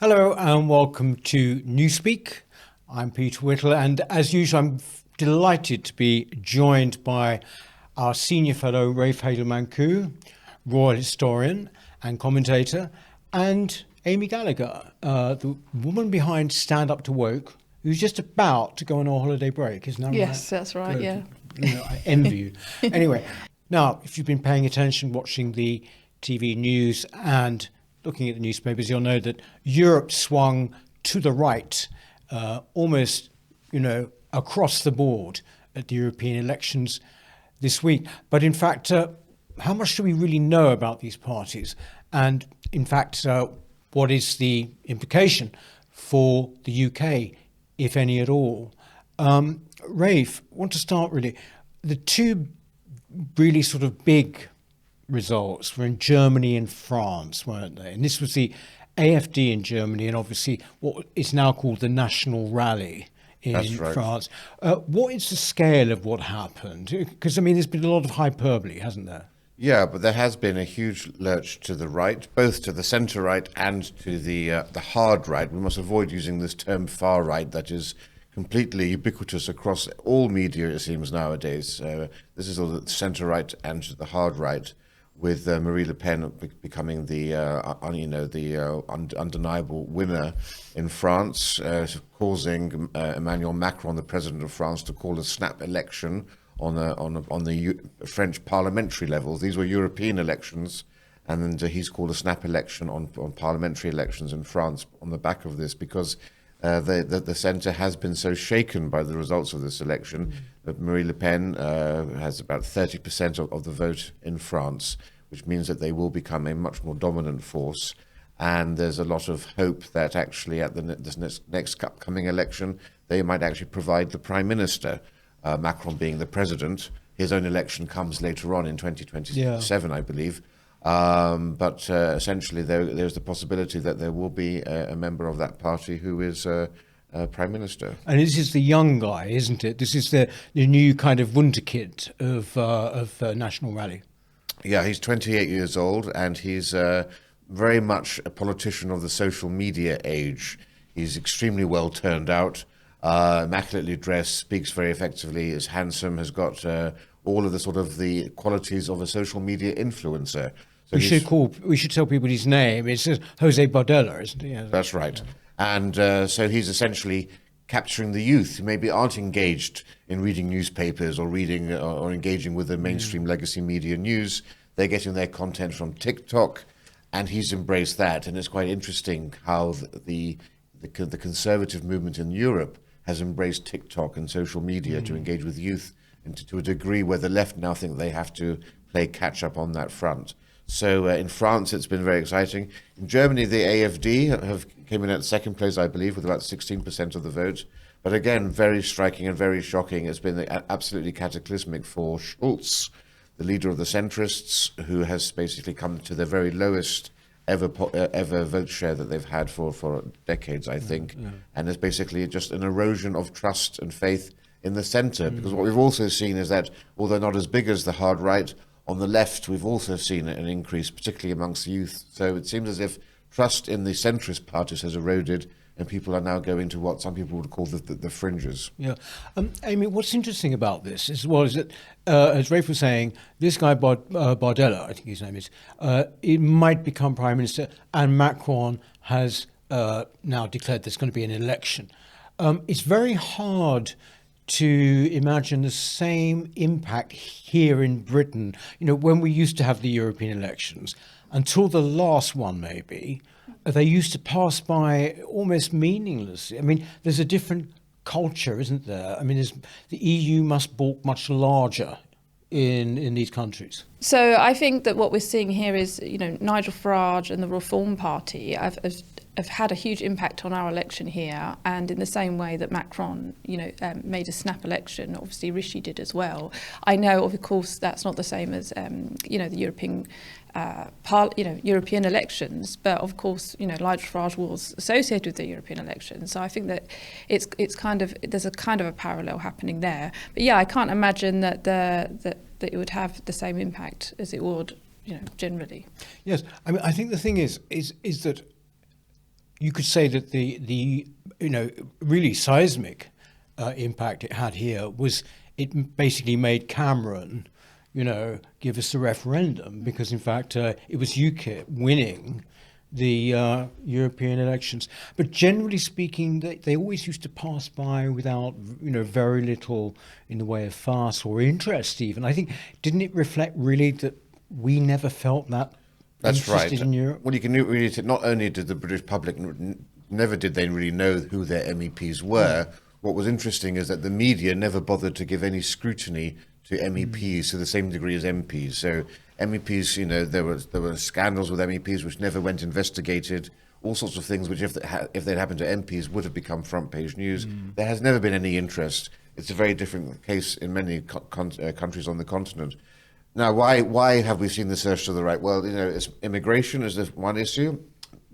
Hello and welcome to Newspeak. I'm Peter Whittle, and as usual I'm delighted to be joined by our senior fellow Rafe Heydel-Mankoo, royal historian and commentator, and Amy Gallagher, the woman behind Stand Up to Woke, who's just about to go on a holiday break, isn't that right? Yes, that's right, yeah. I envy you. Anyway, now, if you've been paying attention, watching the TV news and looking at the newspapers, you'll know that Europe swung to the right, almost, across the board at the European elections this week. But in fact, how much do we really know about these parties? And in fact, what is the implication for the UK, if any at all? Rafe, I want to start really. The two really sort of big results were in Germany and France, weren't they? And this was the AfD in Germany and obviously what is now called the National Rally in France. What is the scale of what happened? Because, there's been a lot of hyperbole, hasn't there? Yeah, but there has been a huge lurch to the right, both to the centre-right and to the hard right. We must avoid using this term far right that is completely ubiquitous across all media, it seems, nowadays. This is all the centre-right and the hard right, with Marine Le Pen becoming the undeniable winner in France, causing Emmanuel Macron, the president of France, to call a snap election on the French parliamentary level. These were European elections, and he's called a snap election on parliamentary elections in France on the back of this, because the centre has been so shaken by the results of this election that Marine Le Pen has about 30% of the vote in France, which means that they will become a much more dominant force. And there's a lot of hope that actually at this next upcoming election, they might actually provide the Prime Minister, Macron being the president. His own election comes later on in 2027, I believe. But essentially, there's the possibility that there will be a member of that party who is Prime Minister. And this is the young guy, isn't it? This is the new kind of wunderkind of National Rally. Yeah, he's 28 years old, and he's very much a politician of the social media age. He's extremely well turned out, immaculately dressed, speaks very effectively, is handsome, has got all of the qualities of a social media influencer. So we should tell people his name. It's Jose Bardella, isn't he? Yeah, that's right. Yeah. And so he's essentially capturing the youth who maybe aren't engaged in reading newspapers or reading or engaging with the mainstream legacy media news. They're getting their content from TikTok, and he's embraced that. And it's quite interesting how the conservative movement in Europe has embraced TikTok and social media to engage with youth, and to a degree where the left now think they have to play catch up on that front. So in France, it's been very exciting. In Germany, the AfD came in at second place, I believe, with about 16% of the vote. But again, very striking and very shocking. It's been absolutely cataclysmic for Schulz, the leader of the centrists, who has basically come to the very lowest ever vote share that they've had for decades, I think. Yeah. And it's basically just an erosion of trust and faith in the centre. Because what we've also seen is that, although not as big as the hard right, on the left, we've also seen an increase, particularly amongst the youth. So it seems as if trust in the centrist parties has eroded, and people are now going to what some people would call the fringes. Yeah. Amy, what's interesting about this is that, as Rafe was saying, this guy Bardella, I think his name is, it might become Prime Minister, and Macron has now declared there's going to be an election. It's very hard to imagine the same impact here in Britain. When we used to have the European elections, until the last one maybe, they used to pass by almost meaninglessly. There's a different culture, isn't there? The EU must bulk much larger in these countries. So I think that what we're seeing here is, Nigel Farage and the Reform Party have had a huge impact on our election here, and in the same way that Macron, made a snap election, obviously Rishi did as well. I know, of course, that's not the same as, the European European elections, but of course, Nigel Farage was associated with the European elections. So I think that it's there's a kind of a parallel happening there. But yeah, I can't imagine that that it would have the same impact as it would, generally. Yes, I think the thing is that you could say that the really seismic impact it had here was it basically made Cameron, give us a referendum, because in fact it was UKIP winning the European elections. But generally speaking, they always used to pass by without, very little in the way of fuss or interest even. I think, didn't it reflect really that we never felt that That's right. interested in Europe? Well, you can really say not only did the British public never did they really know who their MEPs were. What was interesting is that the media never bothered to give any scrutiny to MEPs to the same degree as MPs. So MEPs, there were scandals with MEPs which never went investigated. All sorts of things which, if they'd happened to MPs, would have become front page news. There has never been any interest. It's a very different case in many countries on the continent. Now, why have we seen the surge to the right? Well, immigration is the one issue.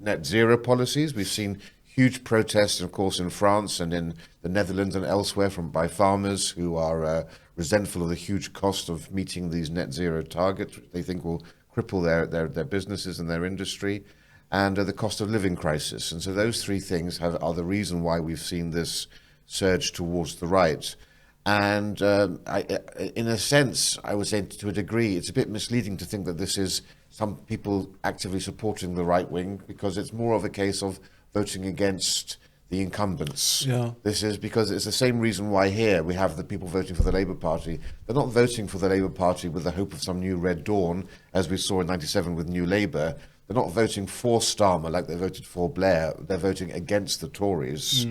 Net zero policies. We've seen huge protests, of course, in France and in the Netherlands and elsewhere by farmers who are resentful of the huge cost of meeting these net zero targets, which they think will cripple their businesses and their industry, and the cost of living crisis. And so those three things are the reason why we've seen this surge towards the right. And in a sense, I would say to a degree, it's a bit misleading to think that this is some people actively supporting the right wing, because it's more of a case of voting against the incumbents. Yeah. This is because it's the same reason why here we have the people voting for the Labour Party. They're not voting for the Labour Party with the hope of some new red dawn, as we saw in '97 with New Labour. They're not voting for Starmer like they voted for Blair. They're voting against the Tories.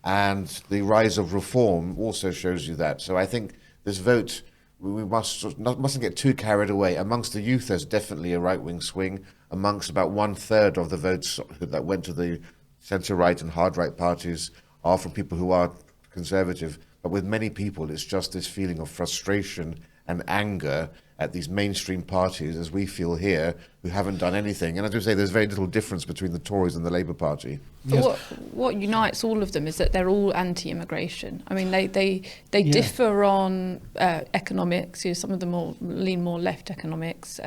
And the rise of reform also shows you that. So I think this vote, we mustn't get too carried away. Amongst the youth, there's definitely a right-wing swing. Amongst about 1/3 of the votes that went to the centre-right and hard-right parties are from people who are conservative. But with many people, it's just this feeling of frustration and anger at these mainstream parties, as we feel here, who haven't done anything. And as we say, there's very little difference between the Tories and the Labour Party. But what unites all of them is that they're all anti-immigration. I mean, they differ on economics. Some of them lean more left economics,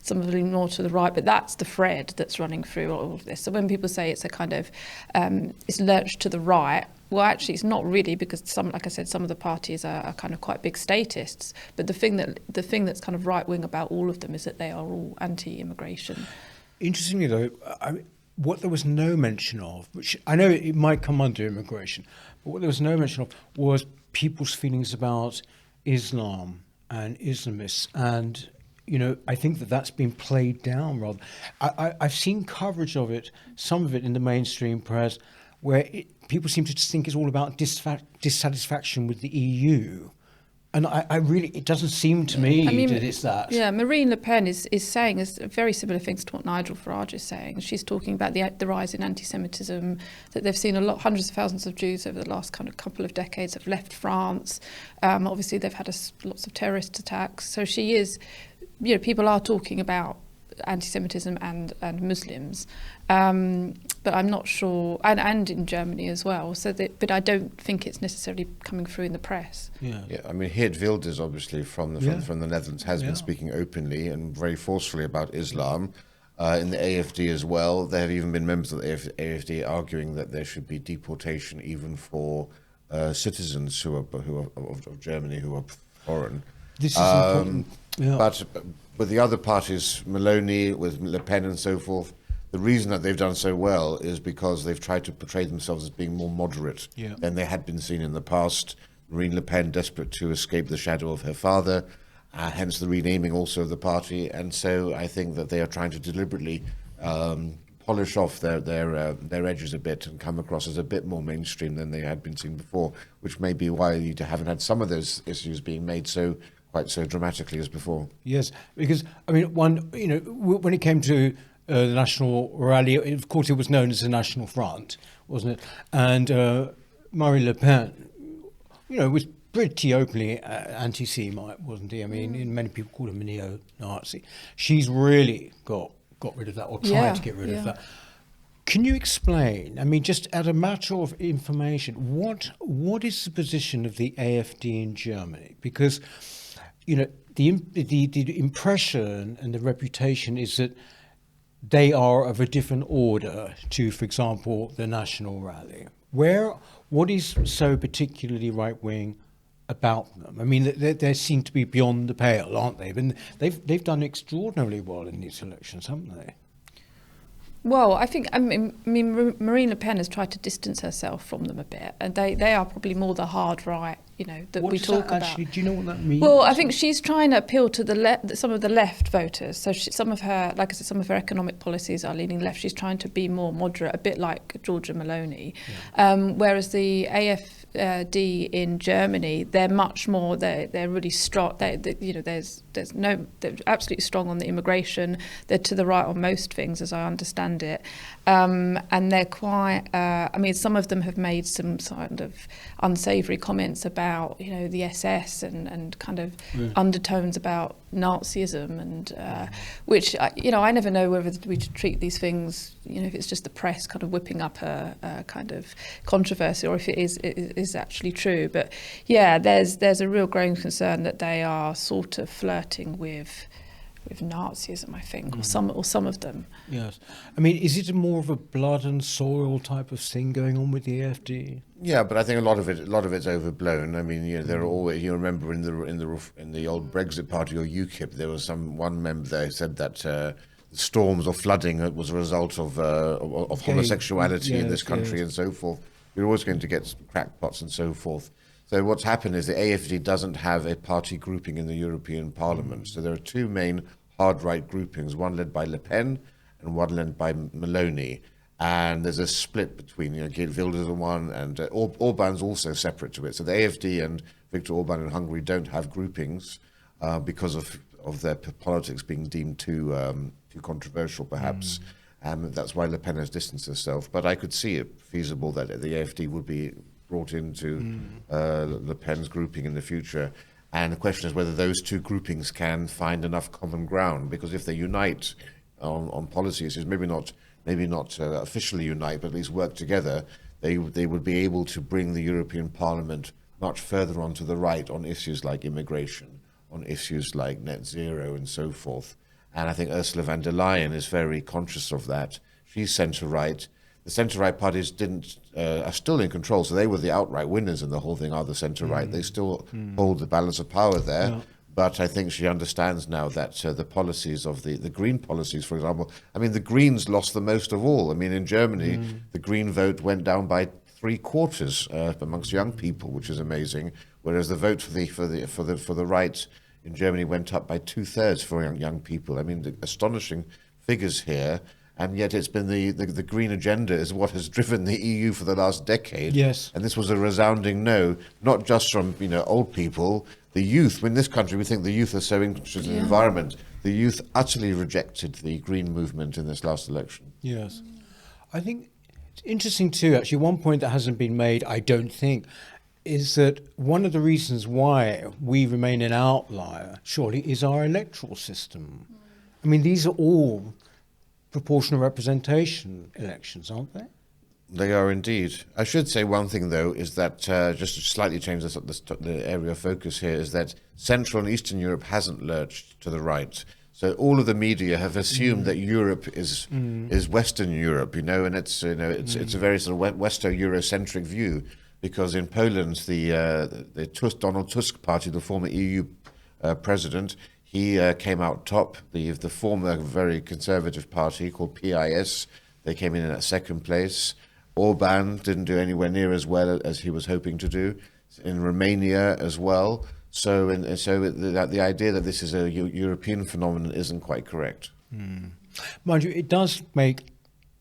some of them lean more to the right. But that's the thread that's running through all of this. So when people say it's a kind of it's lurched to the right, well, actually, it's not really, because like I said, some of the parties are kind of quite big statists. But the thing that's kind of right wing about all of them is that they are all anti-immigration. Interestingly, though, what there was no mention of, which I know it might come under immigration, but what there was no mention of was people's feelings about Islam and Islamists. And, I think that's been played down rather. I've seen coverage of it, some of it in the mainstream press, where people seem to just think it's all about dissatisfaction with the EU. And I really, it doesn't seem to me that it's that. Yeah, Marine Le Pen is saying very similar things to what Nigel Farage is saying. She's talking about the rise in anti-Semitism, that they've seen hundreds of thousands of Jews over the last kind of couple of decades have left France. Obviously, they've had lots of terrorist attacks. So she is, people are talking about anti-Semitism and Muslims, but I'm not sure, and in Germany as well. But I don't think it's necessarily coming through in the press. Yeah. I mean, Geert Wilders, obviously from the Netherlands, has been speaking openly and very forcefully about Islam. In the AFD as well, there have even been members of the AFD arguing that there should be deportation even for citizens who are of Germany who are foreign. This is important. Yeah. But with the other parties, Meloni, with Le Pen and so forth, the reason that they've done so well is because they've tried to portray themselves as being more moderate than they had been seen in the past. Marine Le Pen desperate to escape the shadow of her father, hence the renaming also of the party. And so I think that they are trying to deliberately polish off their edges a bit and come across as a bit more mainstream than they had been seen before, which may be why you haven't had some of those issues being made quite so dramatically as before. Yes, because I mean, when it came to the National Rally, of course, it was known as the National Front, wasn't it? And Marine Le Pen, was pretty openly anti-Semite, wasn't he? I mean, many people called him a neo-Nazi. She's really got rid of that, or tried to get rid of that. Can you explain, I mean, just as a matter of information, what is the position of the AFD in Germany? Because the impression and the reputation is that they are of a different order to, for example, the National Rally. What is so particularly right-wing about them? I mean, they seem to be beyond the pale, aren't they? And they've done extraordinarily well in these elections, haven't they? Well, I mean, Marine Le Pen has tried to distance herself from them a bit, and they are probably more the hard right, that we talk about. Actually, do you know what that means? Well, I think she's trying to appeal to some of the left voters. So some of her economic policies are leaning left. She's trying to be more moderate, a bit like Giorgia Meloni. Yeah. Whereas the AfD in Germany, they're much more. They're really strong. They're absolutely strong on the immigration. They're to the right on most things, as I understand it, and they're quite. I mean, some of them have made some sort of unsavoury comments about the SS and kind of undertones about Nazism, and which I never know whether we should treat these things, if it's just the press kind of whipping up a kind of controversy, or if it is actually true. But yeah, there's a real growing concern that they are sort of flirting with Nazism, I think, or some of them. Yes, I mean, is it more of a blood and soil type of thing going on with the AfD? Yeah, but I think a lot of it's overblown. I mean, there are always. You remember in the old Brexit Party or UKIP, there was one member there who said that storms or flooding was a result of homosexuality in this country and so forth. You're always going to get crackpots and so forth. So what's happened is the AfD doesn't have a party grouping in the European Parliament. So there are two main hard right groupings, one led by Le Pen and one led by Meloni. And there's a split between, Geert Wilders on one, and Orban's also separate to it. So the AfD and Viktor Orban in Hungary don't have groupings because of their politics being deemed too controversial, perhaps. And that's why Le Pen has distanced herself. But I could see it feasible that the AfD would be brought into Le Pen's grouping in the future. And the question is whether those two groupings can find enough common ground, because if they unite on policy issues, maybe not officially unite, but at least work together, they would be able to bring the European Parliament much further onto the right on issues like immigration, on issues like net zero and so forth. And I think Ursula von der Leyen is very conscious of that. She's centre-right. The centre-right parties are still in control, so they were the outright winners in the whole thing, are the centre-right. They still hold the balance of power there. Yeah. But I think she understands now that the policies of the Green policies, for example, I mean, the Greens lost the most of all. I mean, in Germany, the Green vote went down by 3/4 amongst young people, which is amazing. Whereas the vote for the right in Germany went up by 2/3 for young people. I mean, the astonishing figures here. And yet it's been the green agenda is what has driven the EU for the last decade. Yes. And this was a resounding no, not just from old people, the youth. In this country, we think the youth are so interested in the environment. The youth utterly rejected the green movement in this last election. Yes. I think it's interesting too, actually, one point that hasn't been made, I don't think, is that one of the reasons why we remain an outlier, surely, is our electoral system. I mean, these are all proportional representation elections, aren't they? They are indeed. I should say one thing, though, is that just to slightly change the area of focus here, is that Central and Eastern Europe hasn't lurched to the right. So all of the media have assumed that Europe is Western Europe, and it's a very sort of Westo-Eurocentric view, because in Poland the Donald Tusk party, the former EU president, he came out top. The former very conservative party called PIS, they came in at second place. Orban didn't do anywhere near as well as he was hoping to do. In Romania as well. So the idea that this is a European phenomenon isn't quite correct. Mind you, it does make,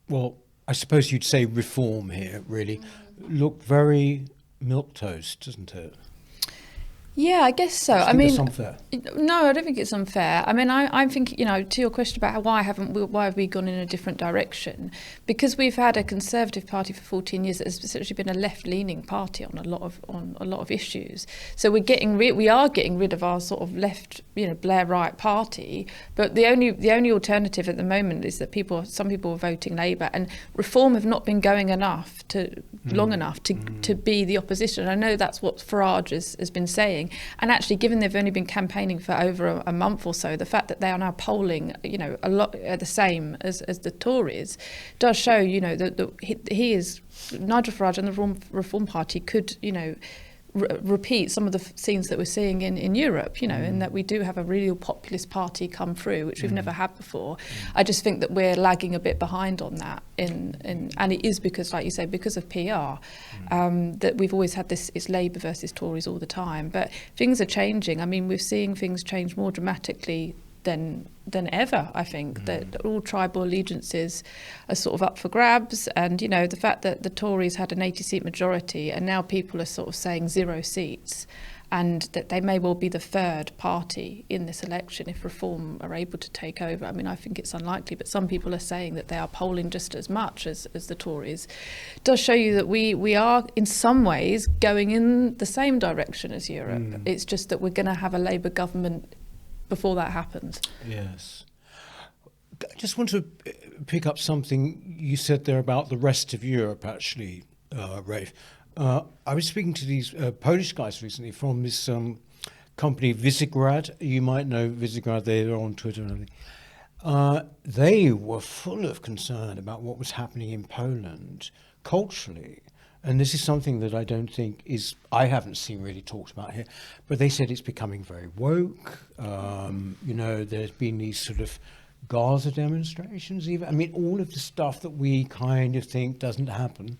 well, I suppose you'd say reform here, really, look very milquetoast, doesn't it? Yeah, I guess so. I mean, it's unfair? No, I don't think it's unfair. I mean, I think, to your question about why have we gone in a different direction? Because we've had a Conservative Party for 14 years that has essentially been a left-leaning party on a lot of issues. So we are getting rid of our sort of left, Blair-right party. But the only alternative at the moment is that some people are voting Labour, and Reform have not been going long enough to be the opposition. I know that's what Farage has been saying. campaigning. And actually, given they've only been campaigning for over a month or so, the fact that they are now polling, a lot the same as the Tories, does show, that he is, Nigel Farage and the Reform Party could, repeat some of the scenes that we're seeing in Europe, in that we do have a real populist party come through, which we've never had before. I just think that we're lagging a bit behind on that, and it is because, like you say, because of PR, that we've always had this, it's Labour versus Tories all the time. But things are changing. I mean, we're seeing things change more dramatically than ever. I think that all tribal allegiances are sort of up for grabs, and the fact that the Tories had an 80-seat majority and now people are sort of saying 0 seats, and that they may well be the third party in this election if Reform are able to take over. I mean, I think it's unlikely, but some people are saying that they are polling just as much as the Tories. It does show you that we are in some ways going in the same direction as Europe. It's just that we're going to have a Labour government before that happens. Yes. I just want to pick up something you said there about the rest of Europe, actually, Rafe. I was speaking to these Polish guys recently from this company, Visegrad. You might know Visegrad, they're on Twitter and everything. They were full of concern about what was happening in Poland culturally. And this is something that I don't think I haven't seen really talked about here, but they said it's becoming very woke. There's been these sort of Gaza demonstrations even. I mean, all of the stuff that we kind of think doesn't happen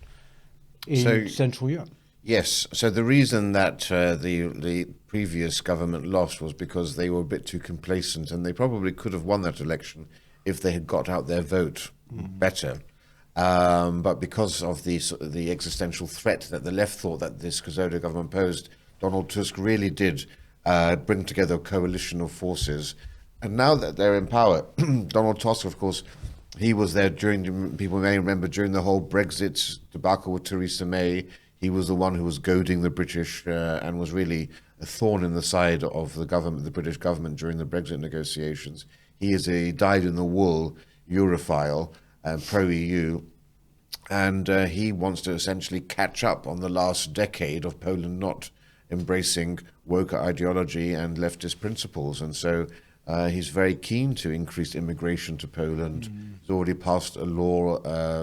in Central Europe. Yes. So the reason that the previous government lost was because they were a bit too complacent, and they probably could have won that election if they had got out their vote better. But because of the existential threat that the left thought that this Kozoda government posed, Donald Tusk really did bring together a coalition of forces. And now that they're in power, Donald Tusk, of course, he was there people may remember, during the whole Brexit debacle with Theresa May. He was the one who was goading the British and was really a thorn in the side of the British government during the Brexit negotiations. He is a dyed-in-the-wool Europhile, pro-EU, and he wants to essentially catch up on the last decade of Poland not embracing woke ideology and leftist principles. And so he's very keen to increase immigration to Poland. He's already passed a law,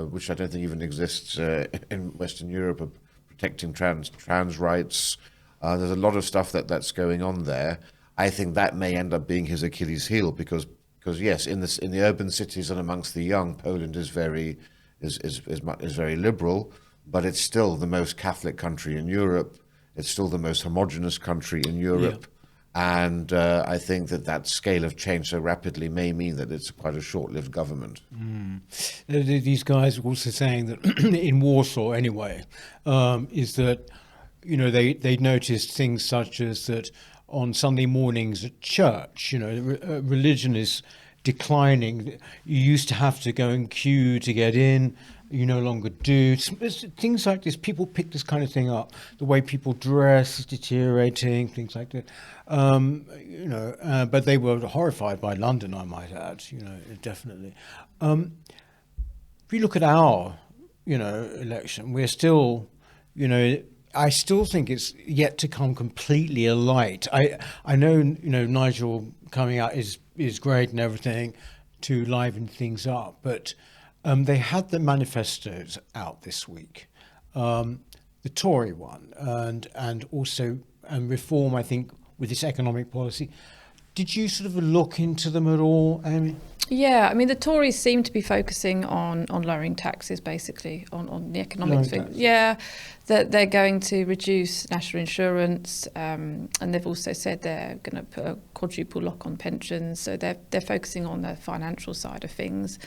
which I don't think even exists in Western Europe, of protecting trans rights. There's a lot of stuff that's going on there. I think that may end up being his Achilles heel, because yes, in the urban cities and amongst the young, Poland is very liberal, but it's still the most Catholic country in Europe. It's still the most homogenous country in Europe, and I think that scale of change so rapidly may mean that it's quite a short-lived government. These guys are also saying that in Warsaw, anyway, is that they noticed things such as that. On Sunday mornings at church, religion is declining. You used to have to go and queue to get in. You no longer do. Things like this. People pick this kind of thing up. The way people dress is deteriorating. Things like that. But they were horrified by London, I might add. Definitely. If you look at our, election, we're still, I still think it's yet to come completely alight. I know, Nigel coming out is great and everything to liven things up, but they had the manifestos out this week, the Tory one, and also Reform, I think, with this economic policy. Did you sort of look into them at all, Amy? Yeah, I mean, the Tories seem to be focusing on lowering taxes, basically, on the economic thing. Yeah, that they're going to reduce national insurance, and they've also said they're going to put a quadruple lock on pensions. So they're focusing on the financial side of things.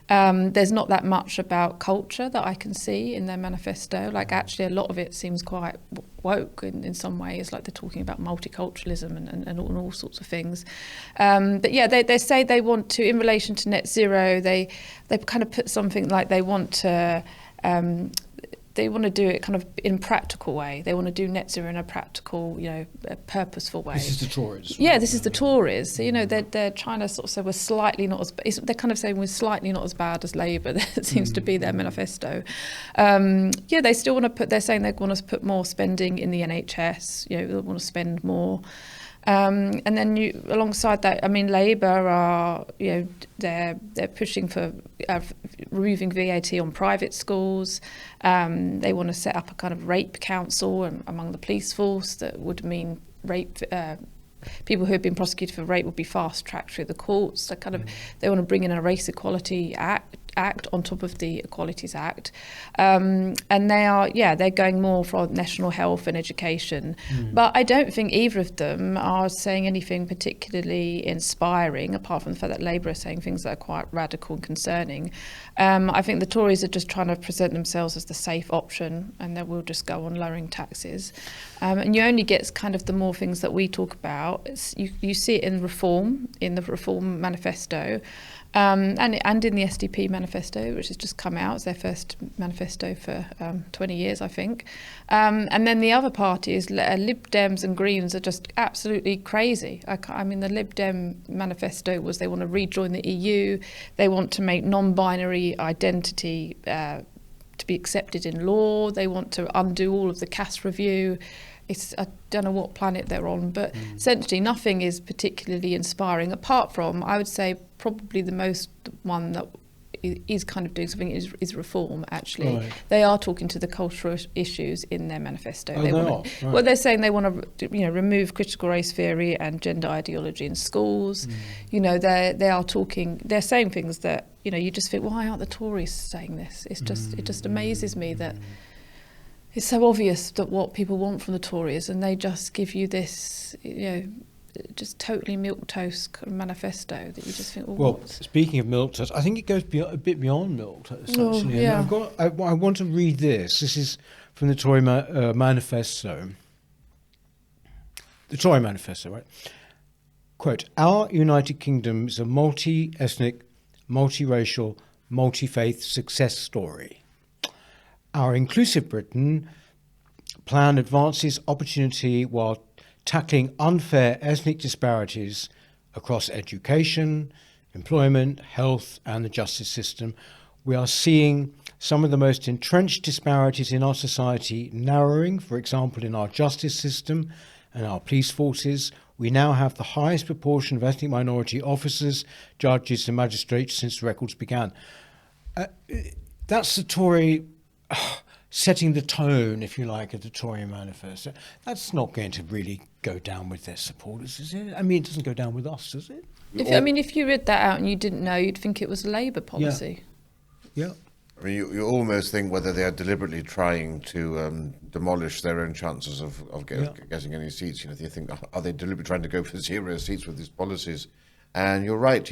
There's not that much about culture that I can see in their manifesto. Like, actually, a lot of it seems quite woke in some ways, like they're talking about multiculturalism and all sorts of things. But yeah, they say they want to, in relation to net zero, they kind of put something like they want to they want to do it kind of in a practical way. They want to do net zero in a practical, a purposeful way. This is the Tories. Yeah, this is the Tories. So, they're trying to sort of say we're slightly not as. They're kind of saying we're slightly not as bad as Labour. That seems to be their manifesto. They still want to put. They're saying they want us to put more spending in the NHS. They want to spend more. And then alongside that, I mean, Labour are, they're pushing for removing VAT on private schools. They want to set up a kind of rape council among the police force that would mean rape. People who have been prosecuted for rape would be fast-tracked through the courts. They want to bring in a race equality act on top of the Equalities Act, and they're going more for national health and education. But I don't think either of them are saying anything particularly inspiring, apart from the fact that Labour are saying things that are quite radical and concerning. I think the Tories are just trying to present themselves as the safe option, and that we'll just go on lowering taxes. And you only get kind of the more things that we talk about. You see it in the Reform manifesto. And in the SDP manifesto, which has just come out. It's their first manifesto for 20 years, I think. And then the other parties, Lib Dems and Greens, are just absolutely crazy. I mean, the Lib Dem manifesto was they want to rejoin the EU. They want to make non-binary identity to be accepted in law. They want to undo all of the caste review. I don't know what planet they're on, but essentially nothing is particularly inspiring, apart from, I would say, probably the most one that is kind of doing something is Reform, actually. Right. They are talking to the cultural issues in their manifesto. Right. Well, they're saying they want to remove critical race theory and gender ideology in schools. They are talking, they're saying things that, you just think, why aren't the Tories saying this? It just amazes me that it's so obvious that what people want from the Tories, and they just give you this, just totally milquetoast kind of manifesto that you just think, what? Speaking of milquetoast, I think it goes a bit beyond milquetoast, actually. Yeah. I want to read this. This is from the Tory manifesto. The Tory manifesto, right? Quote, "Our United Kingdom is a multi-ethnic, multiracial, multi-faith success story. Our inclusive Britain plan advances opportunity while tackling unfair ethnic disparities across education, employment, health, and the justice system. We are seeing some of the most entrenched disparities in our society narrowing, for example, in our justice system and our police forces. We now have the highest proportion of ethnic minority officers, judges, and magistrates since the records began." That's the Tory setting the tone, if you like, of the Tory manifesto. That's not going to really go down with their supporters, is it? I mean, it doesn't go down with us, does it? If you read that out and you didn't know, you'd think it was a Labour policy. Yeah. I mean, you almost think whether they are deliberately trying to demolish their own chances of getting any seats. You think, are they deliberately trying to go for 0 seats with these policies? And you're right,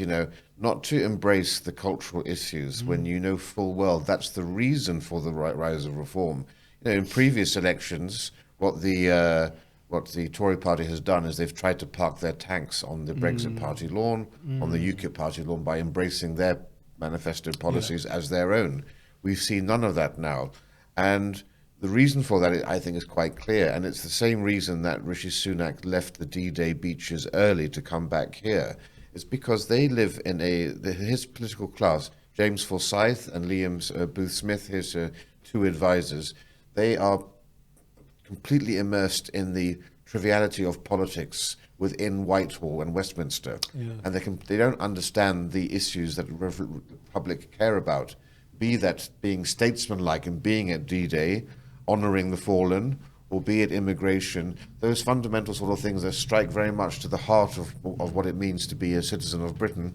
not to embrace the cultural issues when you know full well that's the reason for the rise of Reform. In previous elections, what the Tory party has done is they've tried to park their tanks on the Brexit party lawn, on the UKIP party lawn, by embracing their manifesto policies as their own. We've seen none of that now. And the reason for that, I think, is quite clear. And it's the same reason that Rishi Sunak left the D-Day beaches early to come back here. It's because they live in his political class, James Forsyth and Liam Booth-Smith, his 2 advisors, they are completely immersed in the triviality of politics within Whitehall and Westminster. Yeah. And they don't understand the issues that the public care about, be that being statesmanlike and being at D-Day, honouring the fallen, or be it immigration. Those fundamental sort of things that strike very much to the heart of what it means to be a citizen of Britain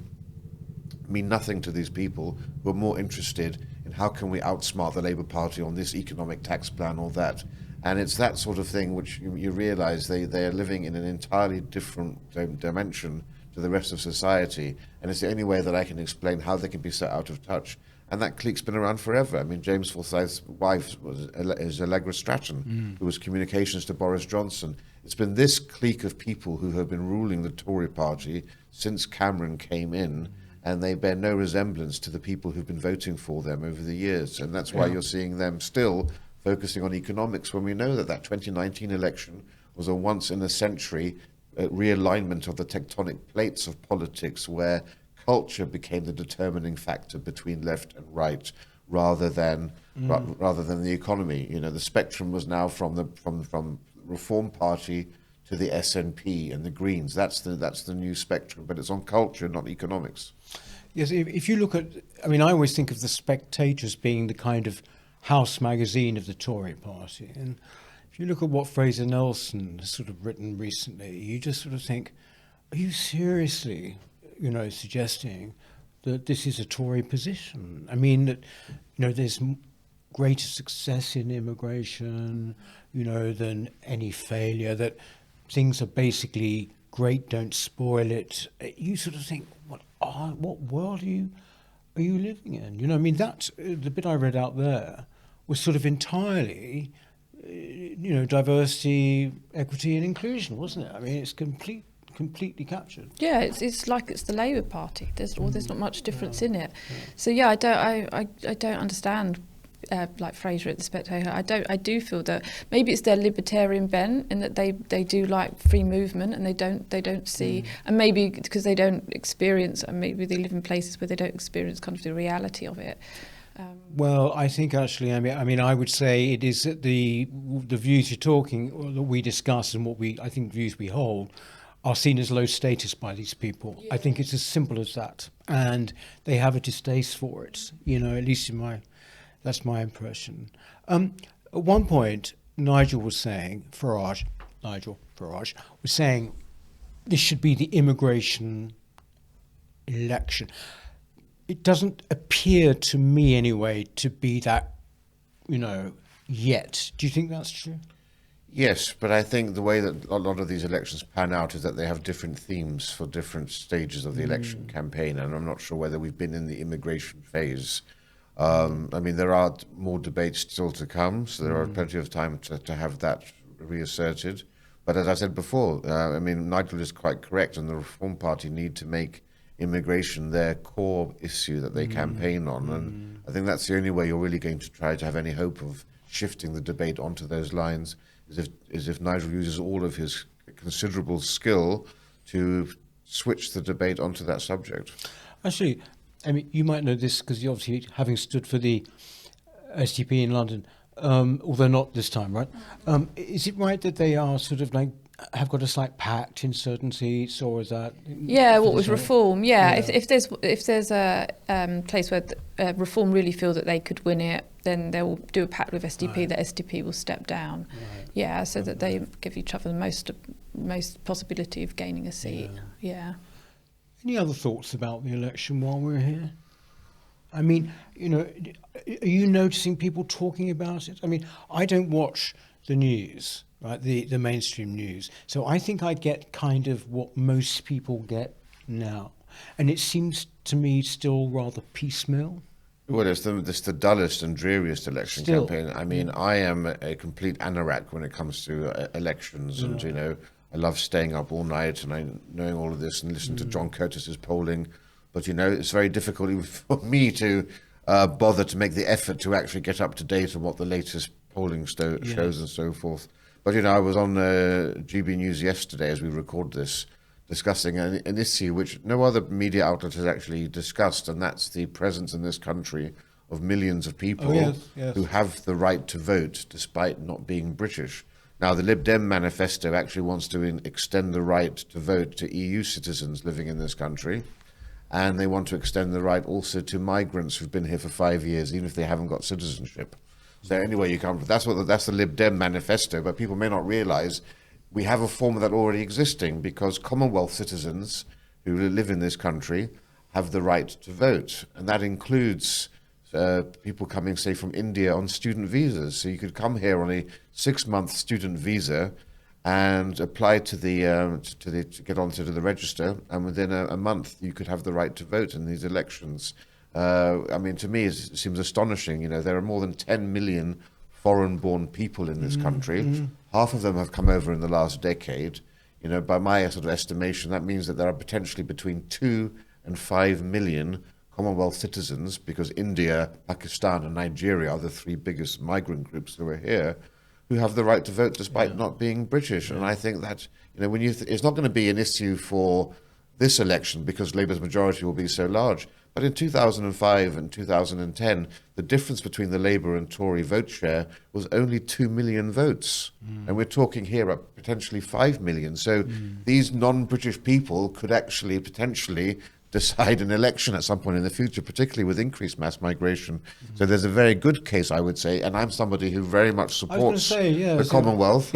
mean nothing to these people who are more interested in how can we outsmart the Labour Party on this economic tax plan or that. And it's that sort of thing which you realise they are living in an entirely different dimension to the rest of society. And it's the only way that I can explain how they can be so out of touch. And that clique's been around forever. I mean, James Forsyth's wife is Allegra Stratton, who was communications to Boris Johnson. It's been this clique of people who have been ruling the Tory party since Cameron came in, and they bear no resemblance to the people who've been voting for them over the years. And that's why you're seeing them still focusing on economics when we know that that 2019 election was a once-in-a-century realignment of the tectonic plates of politics, where culture became the determining factor between left and right, rather than the economy. You know, the spectrum was now from Reform Party to the SNP and the Greens. That's the new spectrum, but it's on culture, not economics. Yes, if you look at, I mean, I always think of the Spectator as being the kind of house magazine of the Tory party, and if you look at what Fraser Nelson has sort of written recently, you just sort of think, are you seriously, suggesting that this is a Tory position? I mean, that, there's greater success in immigration, than any failure, that things are basically great, don't spoil it. You sort of think, what world are you living in? I mean, that the bit I read out there was sort of entirely, diversity, equity, and inclusion, wasn't it? I mean, it's completely captured. Yeah, it's like it's the Labour Party. There's not much difference in it. So yeah, I don't understand. Like Fraser at the Spectator, I do feel that maybe it's their libertarian bent in that they do like free movement, and they don't see, and maybe because they don't experience, and maybe they live in places where they don't experience kind of the reality of it. Well, I think actually, I mean, I would say it is that the views you're talking, or that we discuss, and I think views we hold, are seen as low status by these people. Yeah. I think it's as simple as that, and they have a distaste for it. At least that's my impression. At one point, Nigel was saying, Farage was saying, this should be the immigration election. It doesn't appear to me anyway to be that, yet. Do you think that's true? Yes, but I think the way that a lot of these elections pan out is that they have different themes for different stages of the election campaign, and I'm not sure whether we've been in the immigration phase. I mean, there are more debates still to come, so there are plenty of time to have that reasserted. But as I said before, I mean, Nigel is quite correct, and the Reform Party need to make immigration their core issue that they campaign on. And I think that's the only way you're really going to try to have any hope of shifting the debate onto those lines, is if Nigel uses all of his considerable skill to switch the debate onto that subject. Actually, I mean, you might know this because you obviously, having stood for the SDP in London, although not this time, right? Is it right that they are sort of like, have got a slight pact in certain seats, or is that? Yeah, what was Reform? Yeah, if there's a place where Reform really feel that they could win it, then they'll do a pact with SDP. Right. The SDP will step down. Right. Yeah, so that they give each other the most possibility of gaining a seat. Yeah. Any other thoughts about the election while we're here? I mean, are you noticing people talking about it? I mean, I don't watch the news, right, the mainstream news. So I think I get kind of what most people get now. And it seems to me still rather piecemeal. Well, it's the dullest and dreariest election campaign. I mean, I am a complete anorak when it comes to elections, and, I love staying up all night and knowing all of this and listening to John Curtis's polling. But, it's very difficult even for me to bother to make the effort to actually get up to date on what the latest polling shows and so forth. But, I was on GB News yesterday as we record this, discussing an issue which no other media outlet has actually discussed, and that's the presence in this country of millions of people who have the right to vote despite not being British. Now, the Lib Dem manifesto actually wants to extend the right to vote to EU citizens living in this country, and they want to extend the right also to migrants who've been here for 5 years, even if they haven't got citizenship. So anyway, you come. That's the Lib Dem manifesto, but people may not realise we have a form of that already existing, because Commonwealth citizens who live in this country have the right to vote, and that includes people coming, say, from India on student visas. So you could come here on a 6-month student visa and apply to get onto the register, and within a month you could have the right to vote in these elections. I mean, to me, it seems astonishing. There are more than 10 million foreign-born people in this country. Half of them have come over in the last decade. By my sort of estimation, that means that there are potentially between 2 and 5 million Commonwealth citizens, because India, Pakistan and Nigeria are the three biggest migrant groups who are here, who have the right to vote despite not being British. And I think that, when it's not going to be an issue for this election because Labour's majority will be so large. But in 2005 and 2010, the difference between the Labour and Tory vote share was only 2 million votes. And we're talking here at potentially 5 million. So these non-British people could actually potentially decide an election at some point in the future, particularly with increased mass migration. So there's a very good case, I would say, and I'm somebody who very much supports the Commonwealth.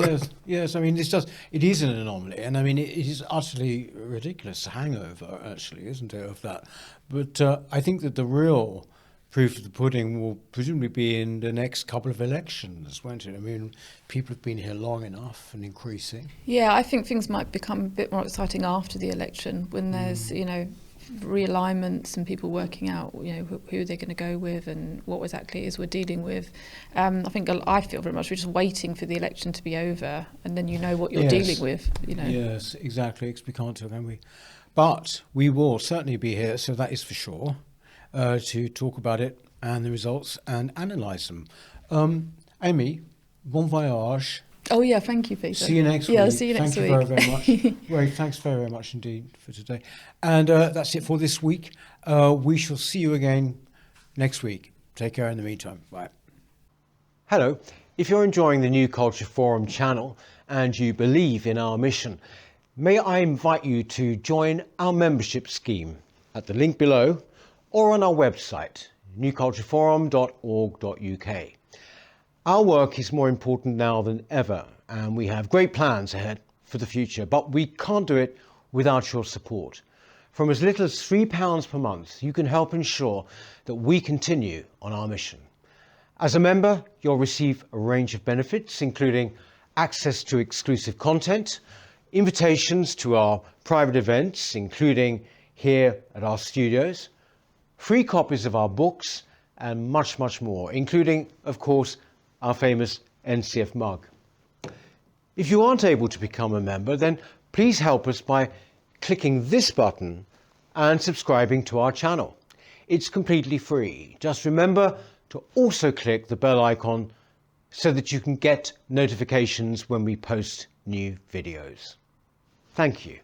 Yes. I mean, it is an anomaly, and I mean, it is utterly ridiculous hangover, actually, isn't it, of that? But I think that the real proof of the pudding will presumably be in the next couple of elections, won't it? I mean, people have been here long enough and increasing. Yeah, I think things might become a bit more exciting after the election when there's, realignments and people working out, who they're going to go with and what exactly it is we're dealing with. I feel very much we're just waiting for the election to be over, and then what you're dealing with. Yes, exactly. We can't tell, can we? But we will certainly be here, so that is for sure, to talk about it and the results and analyse them. Amy, bon voyage. Oh yeah, thank you, Peter. See you next week. Yeah, see you next week. Thank you very much. Rafe, thanks very much indeed for today. And that's it for this week. We shall see you again next week. Take care in the meantime. Bye. Hello. If you're enjoying the New Culture Forum channel and you believe in our mission, may I invite you to join our membership scheme at the link below or on our website, newcultureforum.org.uk. Our work is more important now than ever, and we have great plans ahead for the future, but we can't do it without your support. From as little as £3 per month, you can help ensure that we continue on our mission. As a member, you'll receive a range of benefits, including access to exclusive content, invitations to our private events, including here at our studios, free copies of our books, and much, much more, including, of course, our famous NCF mug. If you aren't able to become a member, then please help us by clicking this button and subscribing to our channel. It's completely free. Just remember to also click the bell icon so that you can get notifications when we post new videos. Thank you.